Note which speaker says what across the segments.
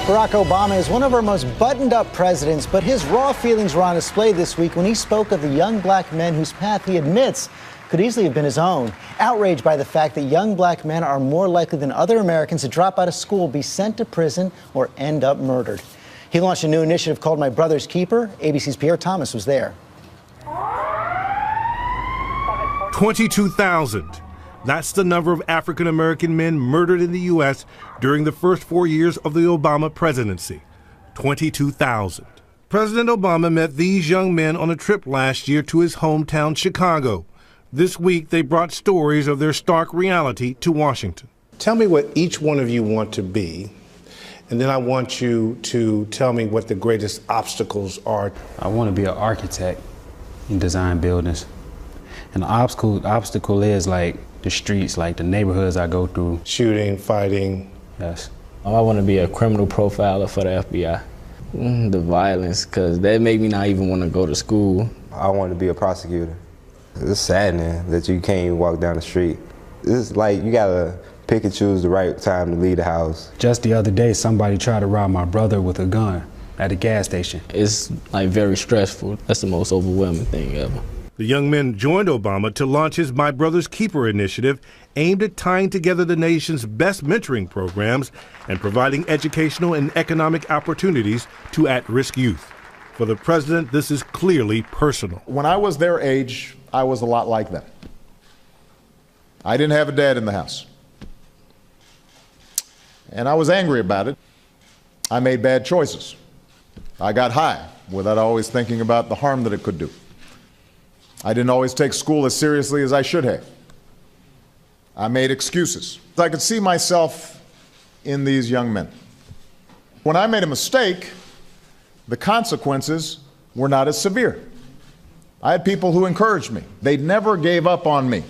Speaker 1: Barack Obama is one of our most buttoned-up presidents, but his raw feelings were on display this week when he spoke of the young black men whose path he admits could easily have been his own. Outraged by the fact that young black men are more likely than other Americans to drop out of school, be sent to prison, or end up murdered. He launched a new initiative called My Brother's Keeper. ABC's Pierre Thomas was there.
Speaker 2: 22,000. That's the number of African-American men murdered in the U.S. during the first 4 years of the Obama presidency. 22,000. President Obama met these young men on a trip last year to his hometown, Chicago. This week, they brought stories of their stark reality to Washington.
Speaker 3: Tell me what each one of you want to be, and then I want you to tell me what the greatest obstacles are.
Speaker 4: I want to be an architect and design buildings. And the obstacle is like the streets, like the neighborhoods I go through.
Speaker 3: Shooting, fighting.
Speaker 4: Yes.
Speaker 5: I want to be a criminal profiler for the FBI. The violence, because that make me not even want to go to school.
Speaker 6: I want to be a prosecutor. It's saddening that you can't even walk down the street. It's like you gotta pick and choose the right time to leave the house.
Speaker 4: Just the other day, somebody tried to rob my brother with a gun at a gas station.
Speaker 5: It's like very stressful. That's the most overwhelming thing ever.
Speaker 2: The young men joined Obama to launch his My Brother's Keeper initiative, aimed at tying together the nation's best mentoring programs and providing educational and economic opportunities to at-risk youth. For the president, this is clearly personal.
Speaker 7: When I was their age, I was a lot like them. I didn't have a dad in the house. And I was angry about it. I made bad choices. I got high without always thinking about the harm that it could do. I didn't always take school as seriously as I should have. I made excuses. I could see myself in these young men. When I made a mistake, the consequences were not as severe. I had people who encouraged me. They never gave up on me.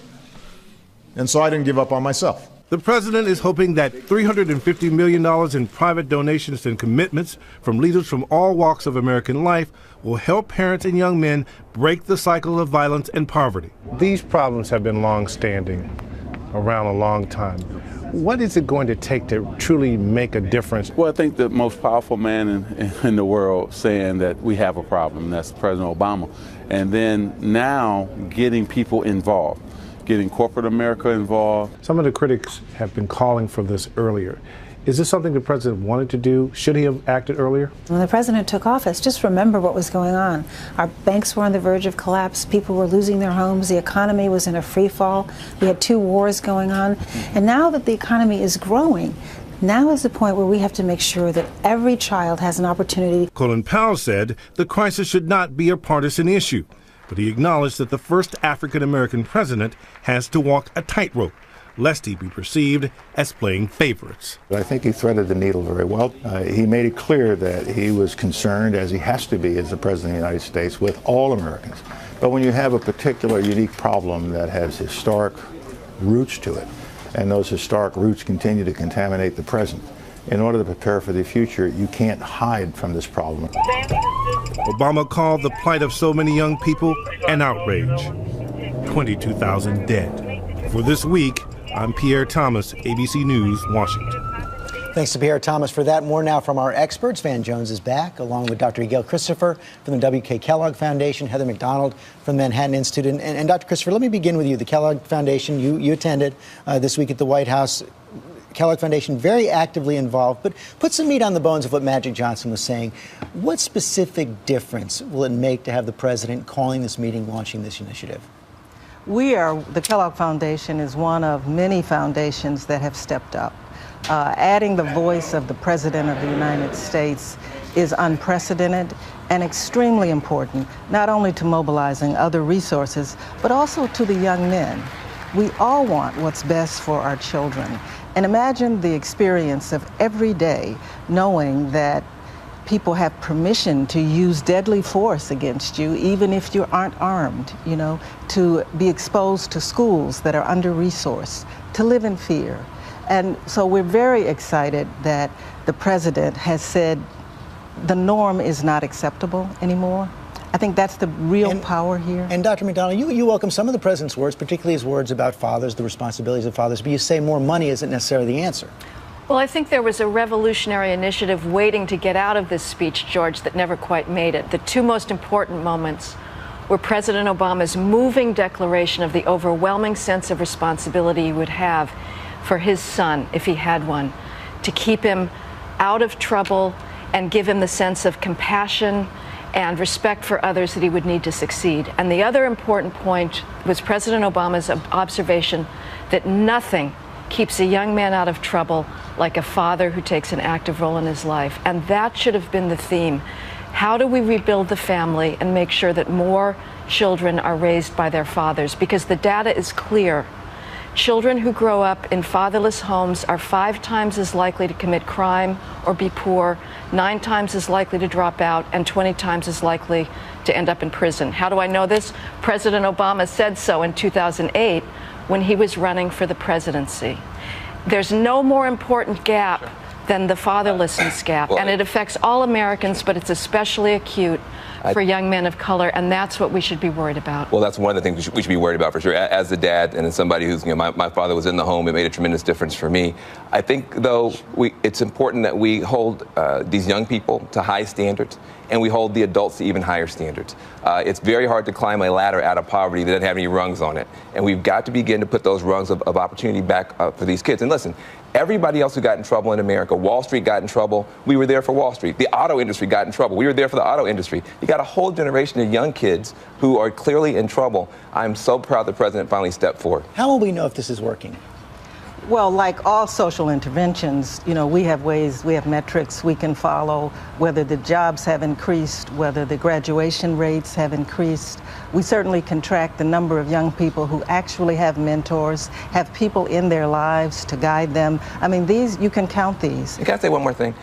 Speaker 7: And so I didn't give up on myself.
Speaker 2: The president is hoping that $350 million in private donations and commitments from leaders from all walks of American life will help parents and young men break the cycle of violence and poverty.
Speaker 3: These problems have been long-standing, around a long time. What is it going to take to truly make a difference?
Speaker 8: Well, I think the most powerful man in the world saying that we have a problem, that's President Obama. And then now getting people involved, getting corporate America involved.
Speaker 3: Some of the critics have been calling for this earlier. Is this something the president wanted to do? Should he have acted earlier?
Speaker 9: When the president took office, just remember what was going on. Our banks were on the verge of collapse. People were losing their homes. The economy was in a free fall. We had 2 wars going on. And now that the economy is growing, now is the point where we have to make sure that every child has an opportunity.
Speaker 2: Colin Powell said the crisis should not be a partisan issue, but he acknowledged that the first African-American president has to walk a tightrope, lest he be perceived as playing favorites.
Speaker 10: I think he threaded the needle very well. He made it clear that he was concerned, as he has to be as the President of the United States, with all Americans. But when you have a particular unique problem that has historic roots to it, and those historic roots continue to contaminate the present, in order to prepare for the future, you can't hide from this problem.
Speaker 2: Obama called the plight of so many young people an outrage. 22,000 dead. For This Week, I'm Pierre Thomas, ABC News, Washington.
Speaker 1: Thanks to Pierre Thomas for that. More now from our experts. Van Jones is back, along with Dr. Gail Christopher from the W.K. Kellogg Foundation, Heather McDonald from the Manhattan Institute. And Dr. Christopher, let me begin with you. The Kellogg Foundation, you attended this week at the White House. Kellogg Foundation very actively involved, but put some meat on the bones of what Magic Johnson was saying. What specific difference will it make to have the president calling this meeting, launching this initiative?
Speaker 11: The Kellogg Foundation is one of many foundations that have stepped up. Adding the voice of the President of the United States is unprecedented and extremely important, not only to mobilizing other resources, but also to the young men. We all want what's best for our children. And imagine the experience of every day knowing that people have permission to use deadly force against you, even if you aren't armed, to be exposed to schools that are under-resourced, to live in fear. And so we're very excited that the president has said the norm is not acceptable anymore. I think that's the real power here.
Speaker 1: And Dr. McDonald, you welcome some of the president's words, particularly his words about fathers, the responsibilities of fathers, but you say more money isn't necessarily the answer.
Speaker 12: Well, I think there was a revolutionary initiative waiting to get out of this speech, George, that never quite made it. The two most important moments were President Obama's moving declaration of the overwhelming sense of responsibility he would have for his son, if he had one, to keep him out of trouble and give him the sense of compassion and respect for others that he would need to succeed. And the other important point was President Obama's observation that nothing keeps a young man out of trouble like a father who takes an active role in his life. And that should have been the theme. How do we rebuild the family and make sure that more children are raised by their fathers? Because the data is clear. Children who grow up in fatherless homes are 5 times as likely to commit crime or be poor, 9 times as likely to drop out, and 20 times as likely to end up in prison. How do I know this? President Obama said so in 2008 when he was running for the presidency. There's no more important gap than the fatherlessness gap, and it affects all Americans, but it's especially acute for young men of color, and that's what we should be worried about.
Speaker 13: Well, that's one of the things we should be worried about for sure. As a dad and as somebody who's, my father was in the home, it made a tremendous difference for me. I think, though, it's important that we hold these young people to high standards, and we hold the adults to even higher standards. It's very hard to climb a ladder out of poverty that doesn't have any rungs on it, and we've got to begin to put those rungs of opportunity back for these kids. And listen, everybody else who got in trouble in America, Wall Street got in trouble, we were there for Wall Street. The auto industry got in trouble, we were there for the auto industry. You got a whole generation of young kids who are clearly in trouble. I'm so proud the president finally stepped forward.
Speaker 1: How will we know if this is working?
Speaker 11: Well, like all social interventions, we have ways, we have metrics we can follow, whether the jobs have increased, whether the graduation rates have increased. We certainly can track the number of young people who actually have mentors, have people in their lives to guide them. I mean, you can count these.
Speaker 13: Can I say one more thing?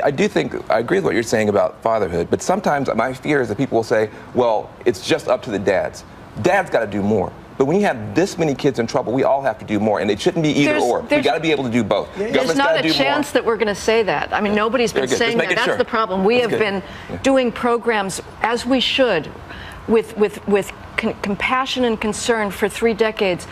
Speaker 13: I do think, I agree with what you're saying about fatherhood, but sometimes my fear is that people will say, well, it's just up to the dads. Dad's got to do more. But when you have this many kids in trouble, we all have to do more, and it shouldn't be either or. We got to be able to do both.
Speaker 12: There's not a chance that we're going to say that. I mean, nobody's been saying that. That's the problem. We have been doing programs, as we should, with compassion and concern for 3 decades.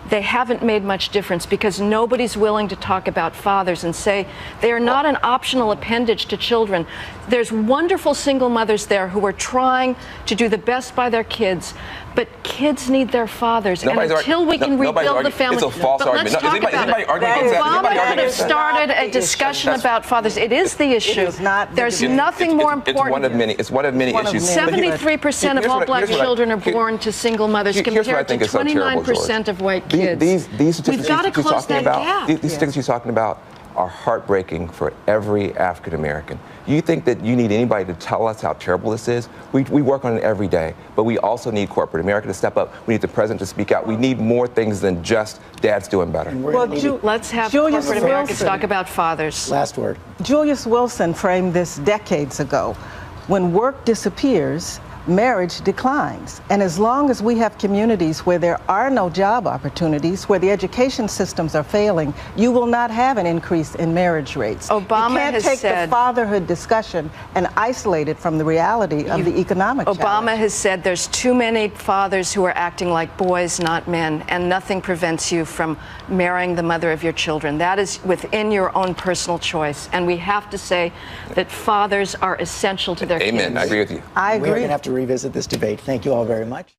Speaker 12: They haven't made much difference because nobody's willing to talk about fathers and say they are not an optional appendage to children. There's wonderful single mothers there who are trying to do the best by their kids, but kids need their fathers. And until we can rebuild the family,
Speaker 13: it's a false argument.
Speaker 12: Let's talk about it. Obama could have started a discussion about fathers. It is the issue. There's nothing more important.
Speaker 13: It's one of many. It's one of many issues.
Speaker 12: 73% of all black children are born to single mothers, compared to 29% of white kids.
Speaker 13: These statistics
Speaker 12: you're talking about,
Speaker 13: these statistics you're talking about are heartbreaking for every African American. You think that you need anybody to tell us how terrible this is? We work on it every day, but we also need corporate America to step up. We need the president to speak out. We need more things than just dads doing better.
Speaker 12: Well, let's have corporate America talk about fathers.
Speaker 1: Last word.
Speaker 11: Julius Wilson framed this decades ago. When work disappears, marriage declines. And as long as we have communities where there are no job opportunities, where the education systems are failing, you will not have an increase in marriage rates.
Speaker 12: Obama
Speaker 11: you can't take the fatherhood discussion and isolate it from the reality of the economic challenge.
Speaker 12: Obama has said there's too many fathers who are acting like boys, not men, and nothing prevents you from marrying the mother of your children. That is within your own personal choice. And we have to say that fathers are essential to their kids.
Speaker 13: Amen. I agree with you.
Speaker 11: I agree.
Speaker 1: We're going to have to revisit this debate. Thank you all very much.